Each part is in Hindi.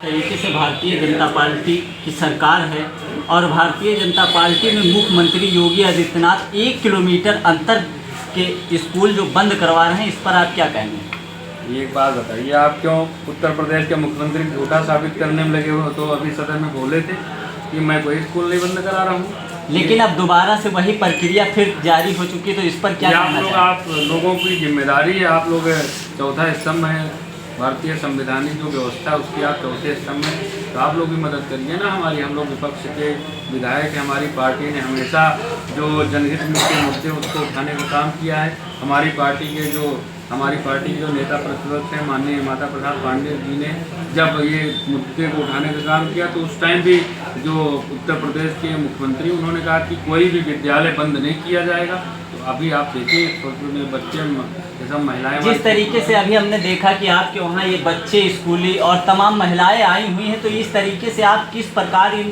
तरीके से भारतीय जनता पार्टी की सरकार है और भारतीय जनता पार्टी में मुख्यमंत्री योगी आदित्यनाथ 1 किलोमीटर अंतर के स्कूल जो बंद करवा रहे हैं, इस पर आप क्या कहेंगे? एक बात बताइए, आप क्यों उत्तर प्रदेश के मुख्यमंत्री झूठा साबित करने में लगे हो? तो अभी सदन में बोले थे कि मैं कोई स्कूल नहीं बंद करा रहा हूँ, लेकिन अब दोबारा से वही प्रक्रिया फिर जारी हो चुकी है, तो इस पर क्या कहना चाहिए? आप लोगों की जिम्मेदारी है, आप लोग चौथा स्तंभ है भारतीय संवैधानिक जो व्यवस्था है उसकी आप चौथे स्तंभ में, तो आप लोग भी मदद करिए ना हमारी। हम लोग विपक्ष के विधायक हैं, हमारी पार्टी ने हमेशा जो जनहित के मुद्दे उसको उठाने का काम किया है। हमारी पार्टी के जो नेता प्रतिपक्ष हैं माननीय माता प्रसाद पांडे जी ने जब ये मुद्दे को उठाने का काम किया तो उस टाइम भी जो उत्तर प्रदेश के मुख्यमंत्री उन्होंने कहा कि कोई भी विद्यालय बंद नहीं किया जाएगा। तो अभी आप देखिए छोटे बच्चे ये सब महिलाएं, जिस तरीके से अभी हमने देखा कि आपके वहाँ ये बच्चे, स्कूली और तमाम महिलाएं आई हुई हैं, तो इस तरीके से आप किस प्रकार इन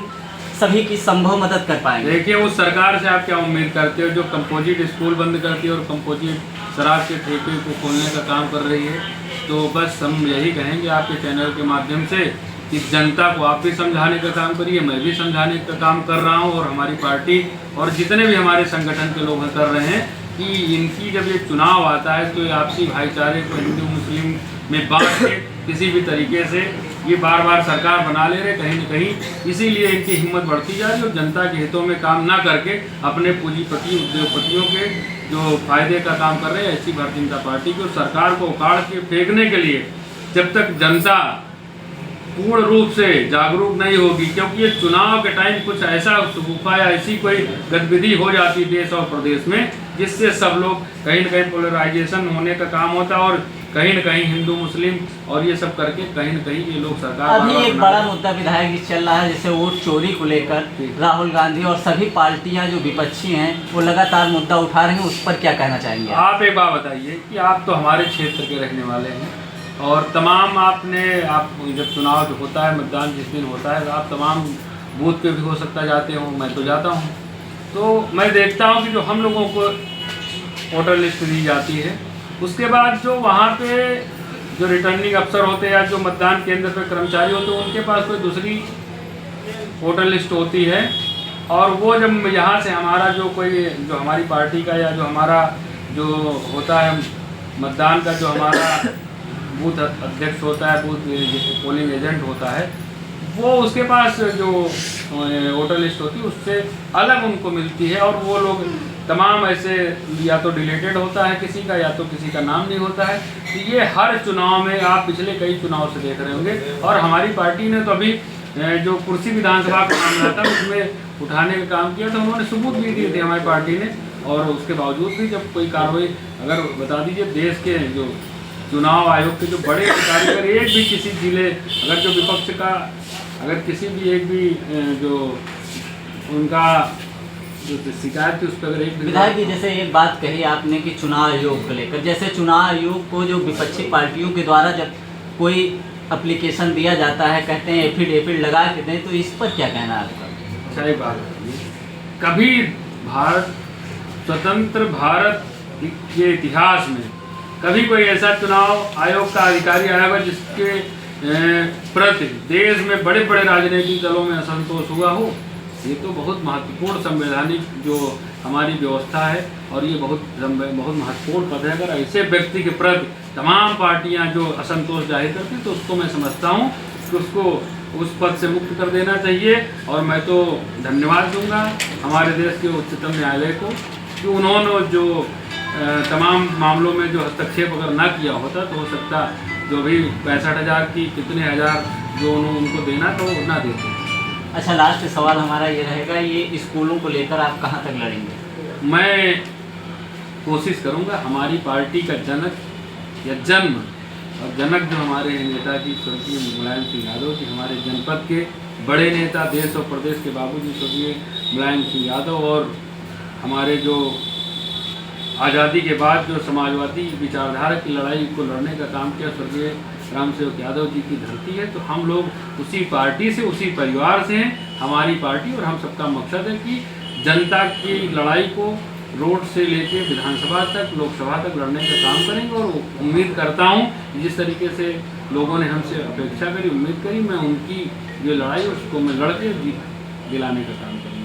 सभी की संभव मदद कर पाएंगे? देखिए, उस सरकार से आप क्या उम्मीद करते हो जो कंपोजिट स्कूल बंद करती है और कंपोजिट शराब के ठेके को खोलने का काम कर रही है? तो बस हम यही कहेंगे आपके चैनल के माध्यम से कि जनता को आप भी समझाने का काम करिए, मैं भी समझाने का काम कर रहा हूँ और हमारी पार्टी और जितने भी हमारे संगठन के लोग कर रहे हैं कि इनकी जब ये चुनाव आता है तो आपसी भाईचारे को हिंदू मुस्लिम में बांट के किसी भी तरीके से ये बार बार सरकार बना ले रहे कहीं न कहीं, इसीलिए इनकी हिम्मत बढ़ती जा रही है और जनता के हितों में काम ना करके अपने पूंजीपति उद्योगपतियों के जो फायदे का काम कर रहे हैं। ऐसी भारतीय जनता पार्टी को सरकार को उखाड़ के फेंकने के लिए जब तक जनता पूर्ण रूप से जागरूक नहीं होगी, क्योंकि ये चुनाव के टाइम कुछ ऐसा शगुफा या ऐसी कोई गतिविधि हो जाती देश और प्रदेश में जिससे सब लोग कहीं न कहीं पोलराइजेशन होने का काम होता है और कहीं न कहीं हिंदू मुस्लिम और ये सब करके कहीं न कहीं ये लोग सरकार। अभी एक बड़ा मुद्दा विधायक जी चल रहा है, जैसे वोट चोरी को लेकर राहुल गांधी और सभी पार्टियां जो विपक्षी हैं वो लगातार मुद्दा उठा रहे हैं, उस पर क्या कहना चाहेंगे? आप एक बात बताइए कि आप तो हमारे क्षेत्र के रहने वाले हैं और तमाम आप जब चुनाव जो होता है, मतदान जिस दिन होता है, आप तमाम बूथ पे भी हो सकता जाते हो, मैं तो जाता हूँ, तो मैं देखता हूँ कि जो हम लोगों को वोटर लिस्ट दी जाती है उसके बाद जो वहाँ पे जो रिटर्निंग अफसर होते हैं या जो मतदान केंद्र पे कर्मचारी होते हैं उनके पास कोई दूसरी वोटर लिस्ट होती है और वो जब यहाँ से हमारा जो हमारी पार्टी का या जो हमारा जो होता है मतदान का जो हमारा बूथ अध्यक्ष होता है, बूथ पोलिंग एजेंट होता है, वो उसके पास जो वोटर लिस्ट होती है उससे अलग उनको मिलती है और वो लोग तमाम ऐसे या तो डिलीटेड होता है किसी का या तो किसी का नाम नहीं होता है। तो ये हर चुनाव में आप पिछले कई चुनाव से देख रहे होंगे और हमारी पार्टी ने तो अभी जो कुर्सी विधानसभा का मामला था उसमें उठाने का काम किया था, उन्होंने सबूत भी दिए थे हमारी पार्टी ने, और उसके बावजूद भी जब कोई कार्रवाई, अगर बता दीजिए देश के जो चुनाव आयोग के जो बड़े अधिकारी अगर एक भी किसी जिले, अगर जो विपक्ष का अगर किसी भी एक भी जो उनका जो शिकायत थी उस पर अगर एक विधायक जी जैसे एक बात कही आपने कि चुनाव आयोग को लेकर, जैसे चुनाव आयोग को जो विपक्षी पार्टियों के द्वारा जब कोई एप्लीकेशन दिया जाता है, कहते हैं एफिडेविट लगा के दें, तो इस पर क्या कहना है आपका? अच्छा, एक बात है, कभी स्वतंत्र भारत के इतिहास में कभी कोई ऐसा चुनाव आयोग का अधिकारी आया हुआ जिसके प्रति देश में बड़े बड़े राजनीतिक दलों में असंतोष हुआ हो? ये तो बहुत महत्वपूर्ण संवैधानिक जो हमारी व्यवस्था है और ये बहुत महत्वपूर्ण पद है। अगर ऐसे व्यक्ति के प्रति तमाम पार्टियां जो असंतोष जाहिर करती तो उसको मैं समझता हूँ कि उसको उस पद से मुक्त कर देना चाहिए। और मैं तो धन्यवाद दूंगा हमारे देश के उच्चतम न्यायालय को कि उन्होंने जो तमाम मामलों में जो हस्तक्षेप अगर ना किया होता तो हो सकता जो भी 65,000 की कितने हज़ार जो उनको देना तो ना देते। अच्छा, लास्ट सवाल हमारा ये रहेगा, ये स्कूलों को लेकर आप कहाँ तक लड़ेंगे? मैं कोशिश करूँगा हमारी पार्टी का जनक या जन्म और जनक जो हमारे नेताजी स्वर्गीय मुलायम सिंह यादव जी, हमारे जनपद के बड़े नेता, देश और प्रदेश के बाबूजी स्वर्गीय मुलायम सिंह यादव, और हमारे जो आज़ादी के बाद जो समाजवादी विचारधारा की लड़ाई को लड़ने का काम किया स्वर्गीय राम सेवक यादव जी की धरती है, तो हम लोग उसी पार्टी से, उसी परिवार से हैं हमारी पार्टी, और हम सबका मकसद है कि जनता की लड़ाई को रोड से लेके विधानसभा तक, लोकसभा तक लड़ने का काम करेंगे। और उम्मीद करता हूँ जिस तरीके से लोगों ने हमसे अपेक्षा करी, उम्मीद करी, मैं उनकी जो लड़ाई उसको मैं लड़ के जीत दिलाने का काम करूँगा।